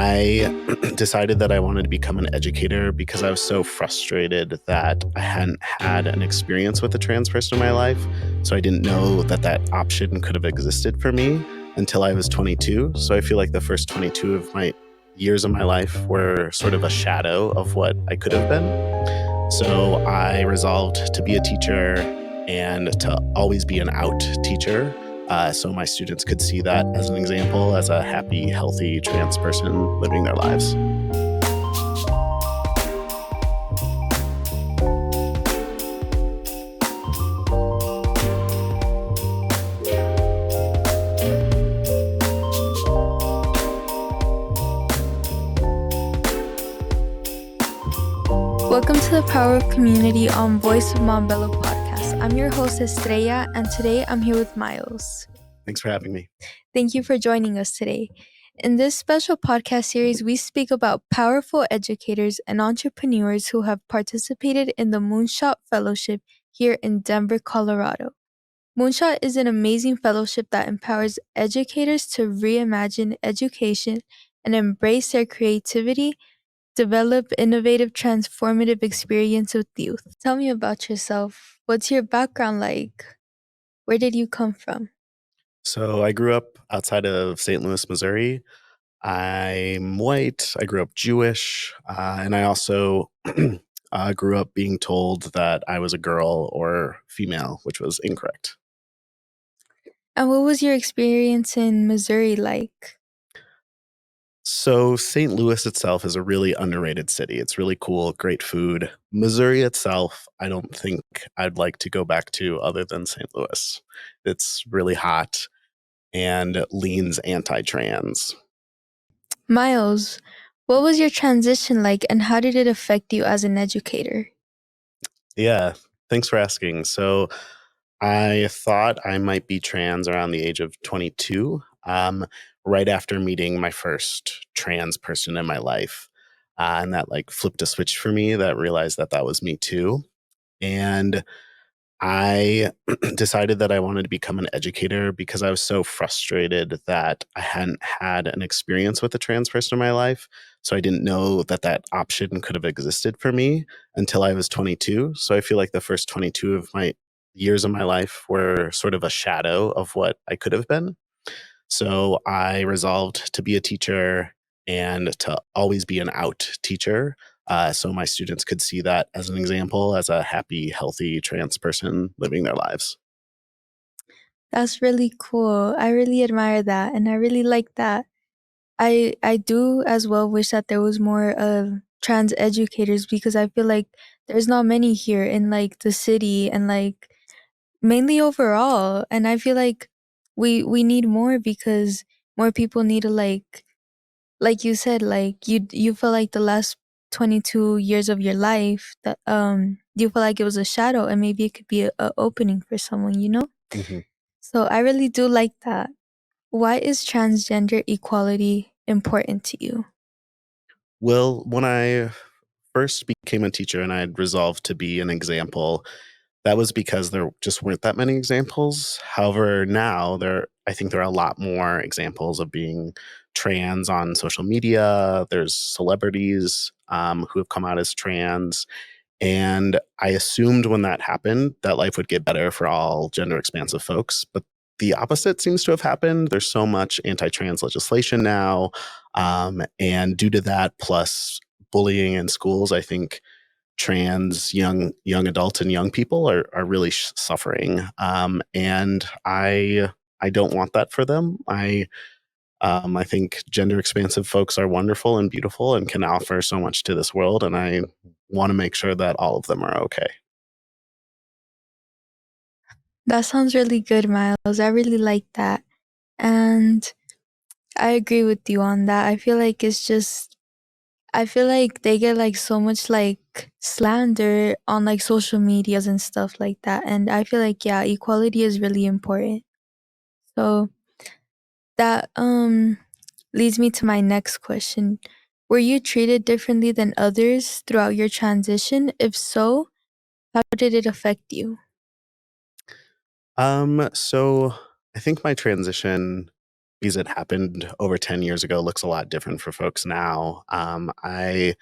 I decided that I wanted to become an educator because I was so frustrated that I hadn't had an experience with a trans person in my life. So I didn't know that that option could have existed for me until I was 22. So I feel like the first 22 of my years of my life were sort of a shadow of what I could have been. So I resolved to be a teacher and to always be an out teacher. So my students could see that as an example, as a happy, healthy trans person living their lives. Welcome to the Power of Community on Voice of Montbello Podcast. I'm your host, Estrella, and today I'm here with Miles. Thanks for having me. Thank you for joining us today. In this special podcast series, we speak about powerful educators and entrepreneurs who have participated in the Moonshot Fellowship here in Denver, Colorado. Moonshot is an amazing fellowship that empowers educators to reimagine education and embrace their creativity, develop innovative, transformative experience with youth. Tell me about yourself. What's your background like? Where did you come from? So I grew up outside of St. Louis, Missouri. I'm white. I grew up Jewish. And I also grew up being told that I was a girl or female, which was incorrect. And what was your experience in Missouri like? So St. Louis itself is a really underrated city. It's really cool, great food. Missouri itself, I don't think I'd like to go back to other than St. Louis. It's really hot and leans anti-trans. Miles, what was your transition like and how did it affect you as an educator? Yeah, thanks for asking. So I thought I might be trans around the age of 22, right after meeting my first trans person in my life. And that like flipped a switch for me that realized that that was me too. And I decided that I wanted to become an educator because I was so frustrated that I hadn't had an experience with a trans person in my life. So I didn't know that that option could have existed for me until I was 22. So I feel like the first 22 of my years of my life were sort of a shadow of what I could have been. So I resolved to be a teacher and to always be an out teacher. So my students could see that as an example, as a happy, healthy trans person living their lives. That's really cool. I really admire that and I really like that. I do as well wish that there was more of trans educators because I feel like there's not many here in like the city and like mainly overall. And I feel like we need more because more people need to like you said, like you feel like the last 22 years of your life that you feel like it was a shadow and maybe it could be a opening for someone, you know? Mm-hmm. So I really do like that. Why is transgender equality important to you? Well, when I first became a teacher and I had resolved to be an example, that was because there just weren't that many examples. However, now I think there are a lot more examples of being trans on social media. There's celebrities who have come out as trans. And I assumed when that happened that life would get better for all gender expansive folks. But the opposite seems to have happened. There's so much anti-trans legislation now. And due to that, plus bullying in schools, I think trans young adults and young people are really suffering. And I don't want that for them. I think gender expansive folks are wonderful and beautiful and can offer so much to this world. And I want to make sure that all of them are okay. That sounds really good, Miles. I really like that. And I agree with you on that. I feel like they get like so much like slander on like social medias and stuff like that. And I feel like, yeah, equality is really important. So that leads me to my next question. Were you treated differently than others throughout your transition? If so, how did it affect you? So I think my transition because it happened over 10 years ago, looks a lot different for folks now. I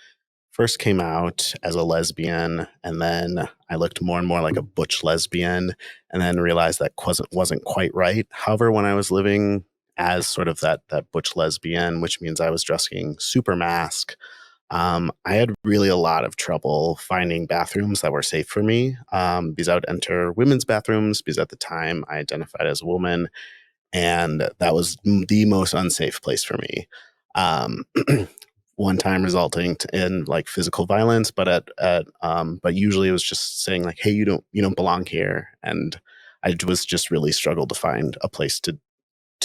first came out as a lesbian, and then I looked more and more like a butch lesbian, and then realized that wasn't quite right. However, when I was living as sort of that butch lesbian, which means I was dressing super mask, I had really a lot of trouble finding bathrooms that were safe for me, because I would enter women's bathrooms because at the time I identified as a woman, and that was the most unsafe place for me. Um, one time resulting in like physical violence, but but usually it was just saying like, "Hey, you don't belong here," and I was just really struggled to find a place to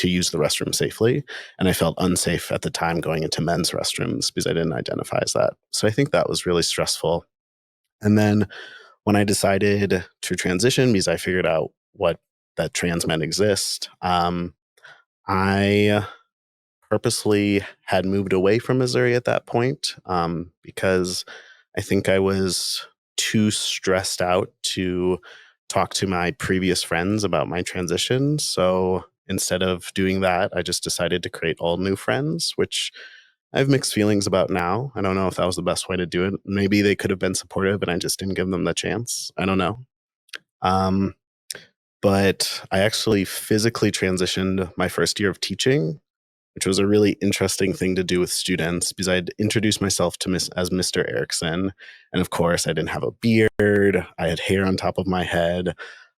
use the restroom safely, and I felt unsafe at the time going into men's restrooms because I didn't identify as that. So I think that was really stressful. And then when I decided to transition, because I figured out what that trans men exist, I purposely had moved away from Missouri at that point, because I think I was too stressed out to talk to my previous friends about my transition. So instead of doing that, I just decided to create all new friends, which I have mixed feelings about now. I don't know if that was the best way to do it. Maybe they could have been supportive and I just didn't give them the chance. I don't know. Um, but I actually physically transitioned my first year of teaching, which was a really interesting thing to do with students because I'd introduced myself to as Mr. Erickson. And of course, I didn't have a beard. I had hair on top of my head.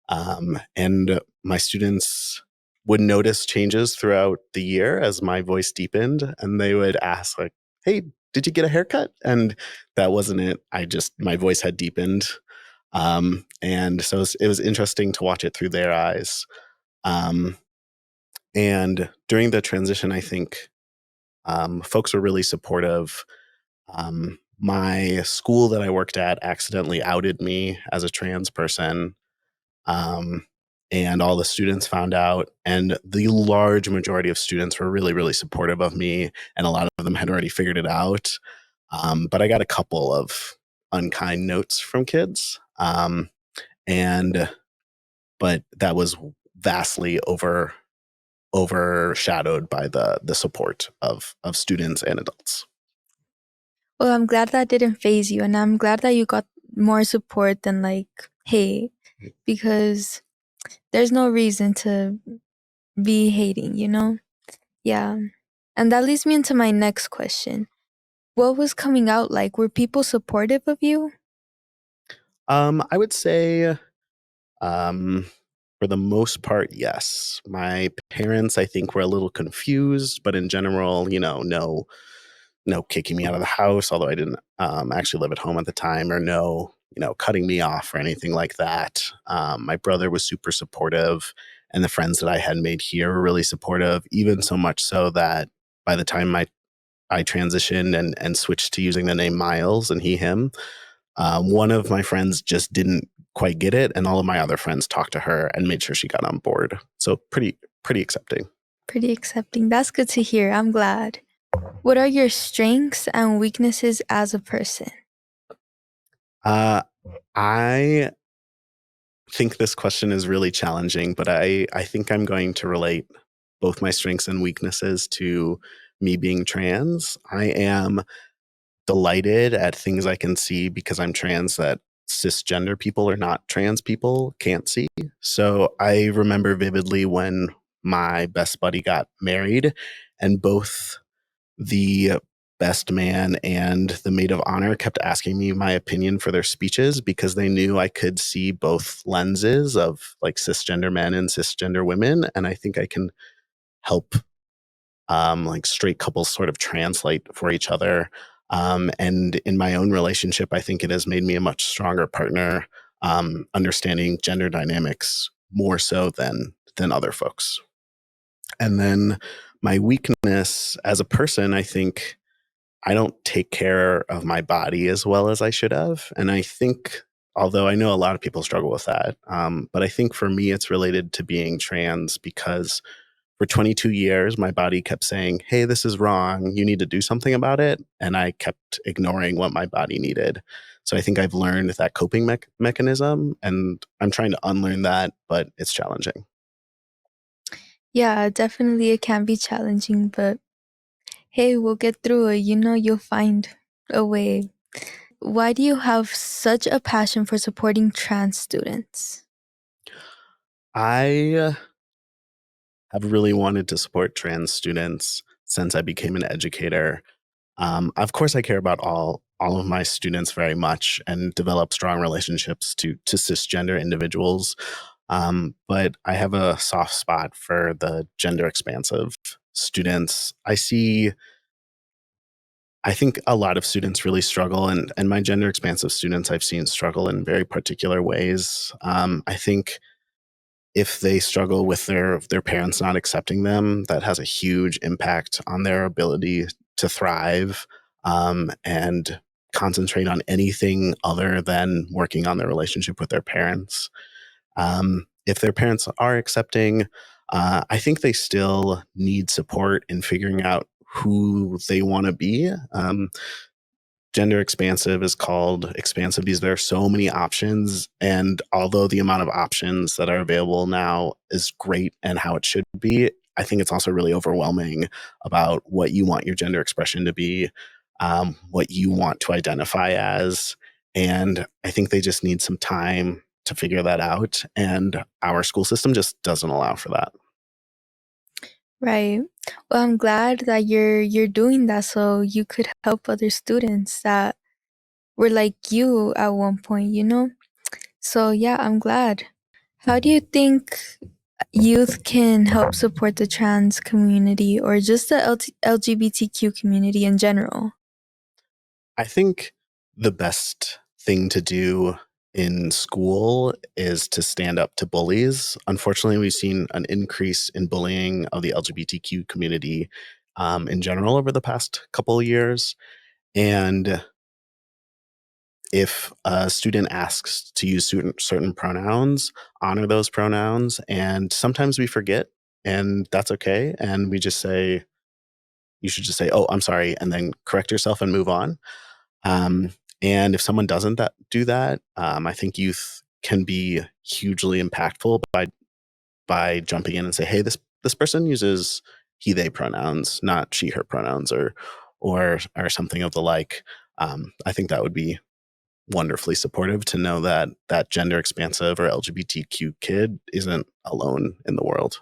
And my students would notice changes throughout the year as my voice deepened. And they would ask, like, "Hey, did you get a haircut?" And that wasn't it. My voice had deepened. And so it was interesting to watch it through their eyes. Um, and during the transition, I think folks were really supportive. My school that I worked at accidentally outed me as a trans person, um, and all the students found out. And the large majority of students were really, really supportive of me, and a lot of them had already figured it out. But I got a couple of unkind notes from kids, and but that was vastly overshadowed by the support of students and adults. Well, I'm glad that didn't phase you, and I'm glad that you got more support than like hate, because there's no reason to be hating, you know? Yeah. And that leads me into my next question. What was coming out like? Were people supportive of you? I would say, um, for the most part, yes. My parents, I think, were a little confused, but in general, no kicking me out of the house, although I didn't actually live at home at the time, or no, cutting me off or anything like that. My brother was super supportive, and the friends that I had made here were really supportive, even so much so that by the time I transitioned and switched to using the name Miles and he, him, one of my friends just didn't quite get it, and all of my other friends talked to her and made sure she got on board. So pretty accepting. Pretty accepting. That's good to hear. I'm glad. What are your strengths and weaknesses as a person? Uh, I think this question is really challenging, but I think I'm going to relate both my strengths and weaknesses to me being trans. I am delighted at things I can see because I'm trans that cisgender people or not trans people can't see. So I remember vividly when my best buddy got married, and both the best man and the maid of honor kept asking me my opinion for their speeches because they knew I could see both lenses of like cisgender men and cisgender women. And I think I can help like straight couples sort of translate for each other. And in my own relationship, I think it has made me a much stronger partner, understanding gender dynamics more so than other folks. And then my weakness as a person, I think I don't take care of my body as well as I should have. And I think, although I know a lot of people struggle with that, but I think for me, it's related to being trans because for 22 years, my body kept saying, "Hey, this is wrong. You need to do something about it." And I kept ignoring what my body needed. So I think I've learned that coping mechanism, and I'm trying to unlearn that, but it's challenging. Yeah, definitely it can be challenging, but hey, we'll get through it. You know, you'll find a way. Why do you have such a passion for supporting trans students? I have really wanted to support trans students since I became an educator. Of course, I care about all of my students very much and develop strong relationships to cisgender individuals. But I have a soft spot for the gender expansive students. I think a lot of students really struggle, and my gender expansive students I've seen struggle in very particular ways. I think if they struggle with their parents not accepting them, that has a huge impact on their ability to thrive and concentrate on anything other than working on their relationship with their parents. If their parents are accepting, I think they still need support in figuring out who they want to be. Gender expansive is called expansive because there are so many options. And although the amount of options that are available now is great and how it should be, I think it's also really overwhelming about what you want your gender expression to be, what you want to identify as. And I think they just need some time to figure that out. And our school system just doesn't allow for that. Right. Well, I'm glad that you're doing that so you could help other students that were like you at one point, you know? So, yeah, I'm glad. How do you think youth can help support the trans community or just the LGBTQ community in general? I think the best thing to do in school is to stand up to bullies. Unfortunately, we've seen an increase in bullying of the LGBTQ community in general over the past couple of years. And if a student asks to use certain pronouns, honor those pronouns. And sometimes we forget, and that's okay. And we just say, you should just say, oh, I'm sorry, and then correct yourself and move on. Um, and if someone doesn't do that, I think youth can be hugely impactful by jumping in and say, "Hey, this person uses he/they pronouns, not she/her pronouns, or something of the like." I think that would be wonderfully supportive to know that that gender expansive or LGBTQ kid isn't alone in the world.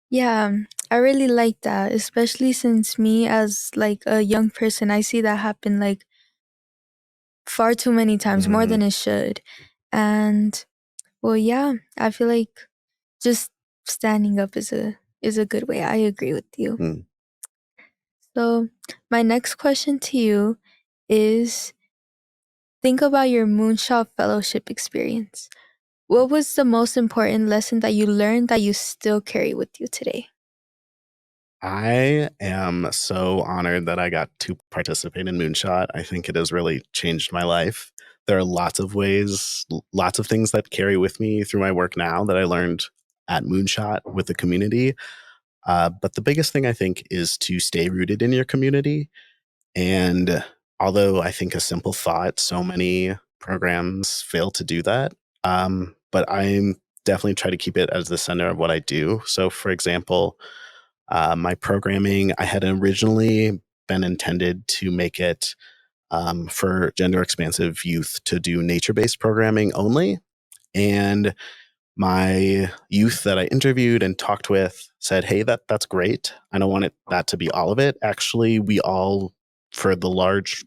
Yeah, I really like that, especially since me as like a young person, I see that happen like far too many times, more Mm, than it should. And well, yeah, I feel like just standing up is a good way. I agree with you. mm. So, my next question to you is think about your Moonshot fellowship experience. What was the most important lesson that you learned that you still carry with you today? I am so honored that I got to participate in Moonshot. I think it has really changed my life. There are lots of ways, lots of things that carry with me through my work now that I learned at Moonshot with the community. But the biggest thing I think is to stay rooted in your community. And although I think a simple thought, so many programs fail to do that. But I'm definitely try to keep it as the center of what I do. So, for example, my programming, I had originally been intended to make it for gender expansive youth to do nature based programming only. And my youth that I interviewed and talked with said, "Hey, that's great. I don't want that to be all of it. Actually, we all, for the large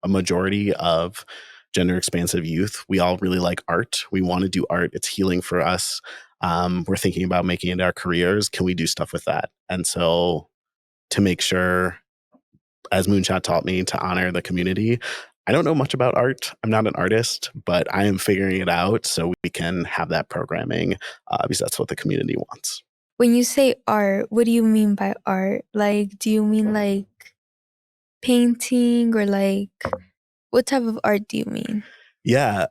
a majority of gender expansive youth, we all really like art. We want to do art. It's healing for us. We're thinking about making it our careers. Can we do stuff with that?" And so, to make sure, as Moonshot taught me, to honor the community. I don't know much about art. I'm not an artist, but I am figuring it out so we can have that programming because that's what the community wants. When you say art, what do you mean by art? Like, do you mean like painting or like what type of art do you mean? Yeah,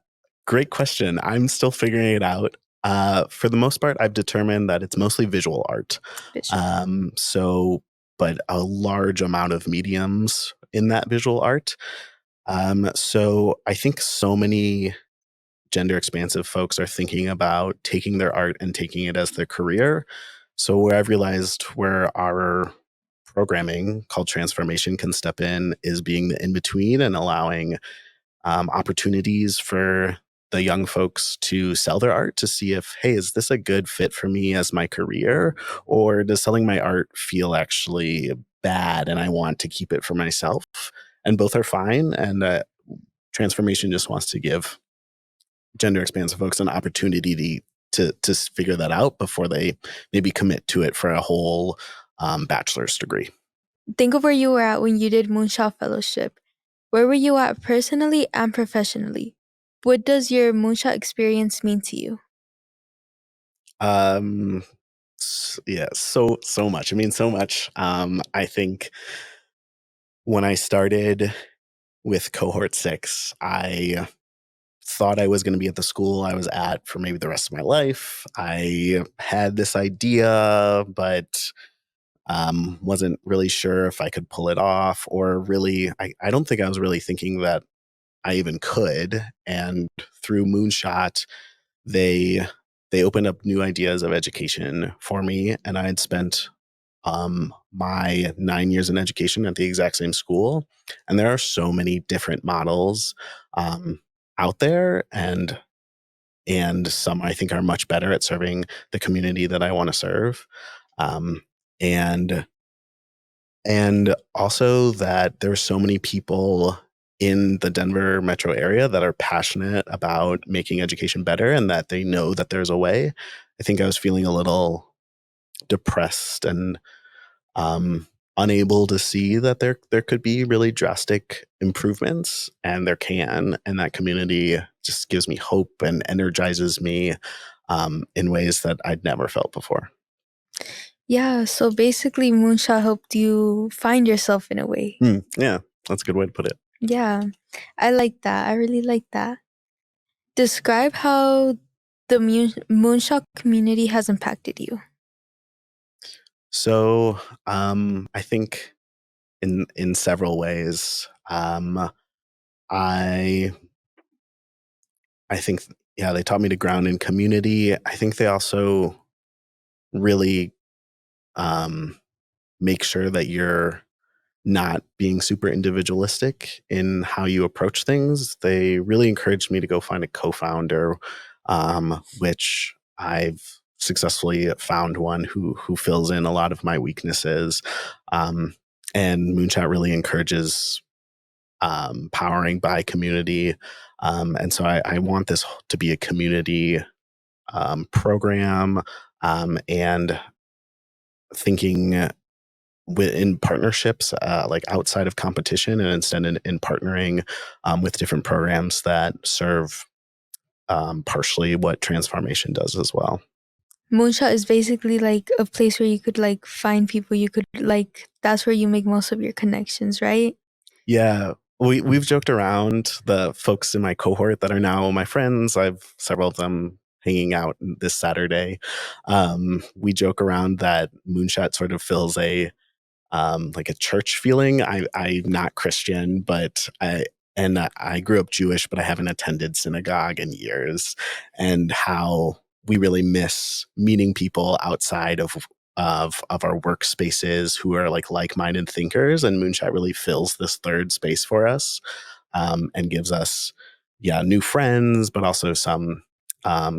great question. I'm still figuring it out. For the most part, I've determined that it's mostly visual art. Visual. So, but a large amount of mediums in that visual art. So I think so many gender expansive folks are thinking about taking their art and taking it as their career. So where I've realized where our programming called transformation can step in is being the in-between and allowing opportunities for the young folks to sell their art to see if, hey, is this a good fit for me as my career? Or does selling my art feel actually bad and I want to keep it for myself? And both are fine. And transformation just wants to give gender expansive folks an opportunity to figure that out before they maybe commit to it for a whole bachelor's degree. Think of where you were at when you did Moonshot Fellowship. Where were you at personally and professionally? What does your Moonshot experience mean to you? Um, yeah, so much. I mean, so much. I think when I started with cohort 6, I thought I was going to be at the school I was at for maybe the rest of my life. I had this idea, but wasn't really sure if I could pull it off, or really, I don't think I was really thinking that I even could. And through Moonshot, they they opened up new ideas of education for me, and I had spent my 9 years in education at the exact same school, and there are so many different models um, out there, and some I think are much better at serving the community that I want to serve, um, and and also that there are so many people in the Denver metro area that are passionate about making education better and that they know that there's a way. I think I was feeling a little depressed and um, unable to see that there could be really drastic improvements, and there can, and that community just gives me hope and energizes me in ways that I'd never felt before. Yeah, so basically, Moonshot helped you find yourself in a way. Yeah, that's a good way to put it. Yeah, I like that. I really like that. Describe how the Moonshot community has impacted you. So I think in several ways. I I think yeah, they taught me to ground in community. I think they also really um, make sure that you're not being super individualistic in how you approach things. They really encouraged me to go find a co-founder, which I've successfully found one who fills in a lot of my weaknesses. Um, and Moonshot really encourages powering by community. And so I want this to be a community program, and thinking in partnerships, like outside of competition, and instead in partnering with different programs that serve partially what Transfarmation does as well. Moonshot is basically like a place where you could like find people you could like, that's where you make most of your connections, right? Yeah, we've joked around, the folks in my cohort that are now my friends. I've several of them hanging out this Saturday. We joke around that Moonshot sort of fills a like a church feeling. I'm not Christian, but I grew up Jewish, but I haven't attended synagogue in years, and how we really miss meeting people outside of our workspaces who are like-minded thinkers, and Moonshot really fills this third space for us, and gives us new friends, but also some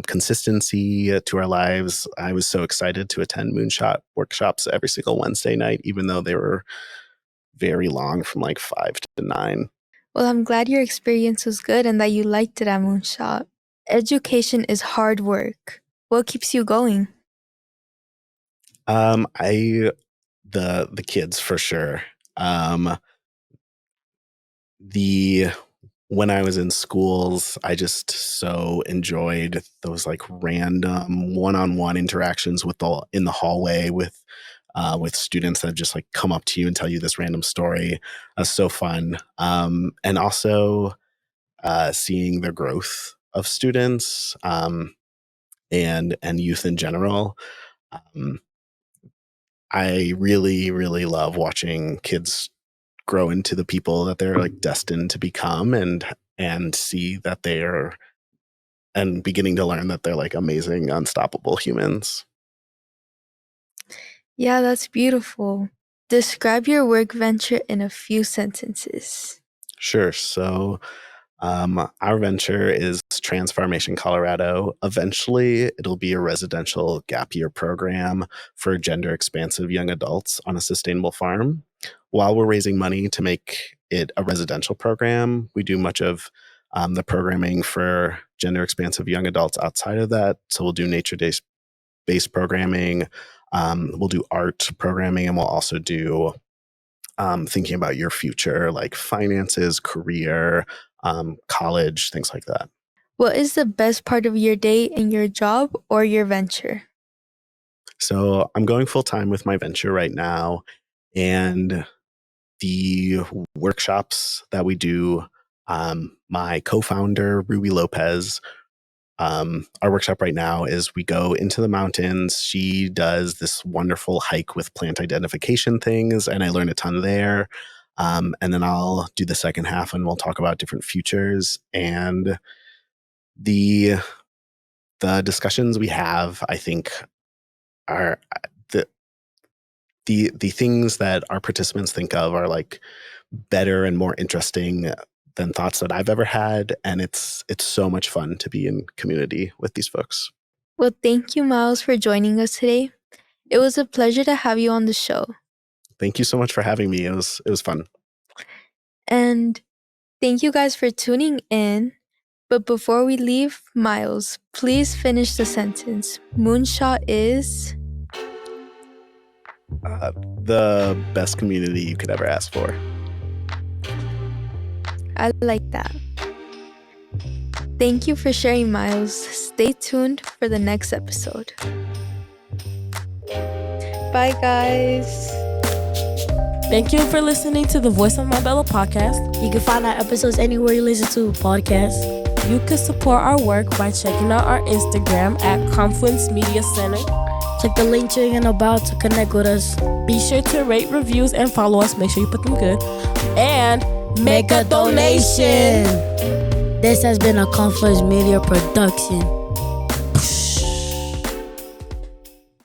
consistency to our lives. I was so excited to attend Moonshot workshops every single Wednesday night, even though they were very long, from like 5 to 9. Well, I'm glad your experience was good and that you liked it at Moonshot. Education is hard work. What keeps you going? I the kids for sure. The When I was in schools, I just so enjoyed those like random one-on-one interactions in the hallway with students that just like come up to you and tell you this random story. That's so fun. And also seeing the growth of students, and youth in general. Um, I really, really love watching kids grow into the people that they're like destined to become, and see that they are, and beginning to learn that they're like amazing, unstoppable humans. Yeah, that's beautiful. Describe your work venture in a few sentences. Sure. So our venture is Transfarmation Colorado. Eventually, it'll be a residential gap year program for gender-expansive young adults on a sustainable farm. While we're raising money to make it a residential program, we do much of the programming for gender-expansive young adults outside of that. So we'll do nature-based programming, we'll do art programming, and we'll also do thinking about your future, like finances, career, college, things like that. What is the best part of your day in your job or your venture? So I'm going full time with my venture right now, and the workshops that we do, my co-founder, Ruby Lopez, our workshop right now is we go into the mountains. She does this wonderful hike with plant identification things, and I learn a ton there. And then I'll do the second half, and we'll talk about different futures and the discussions we have. I think are the things that our participants think of are like better and more interesting than thoughts that I've ever had, and it's so much fun to be in community with these folks. Well, thank you, Miles, for joining us today. It was a pleasure to have you on the show. Thank you so much for having me. It was fun. And thank you guys for tuning in. But before we leave, Miles, please finish the sentence. Moonshot is... the best community you could ever ask for. I like that. Thank you for sharing, Miles. Stay tuned for the next episode. Bye, guys. Thank you for listening to the Voice of Montbello Podcast. You can find our episodes anywhere you listen to podcasts. You can support our work by checking out our Instagram at Confluence Media Center. Check the link tree in the bio to connect with us. Be sure to rate, reviews, and follow us. Make sure you put them good. And make a donation. This has been a Confluence Media production.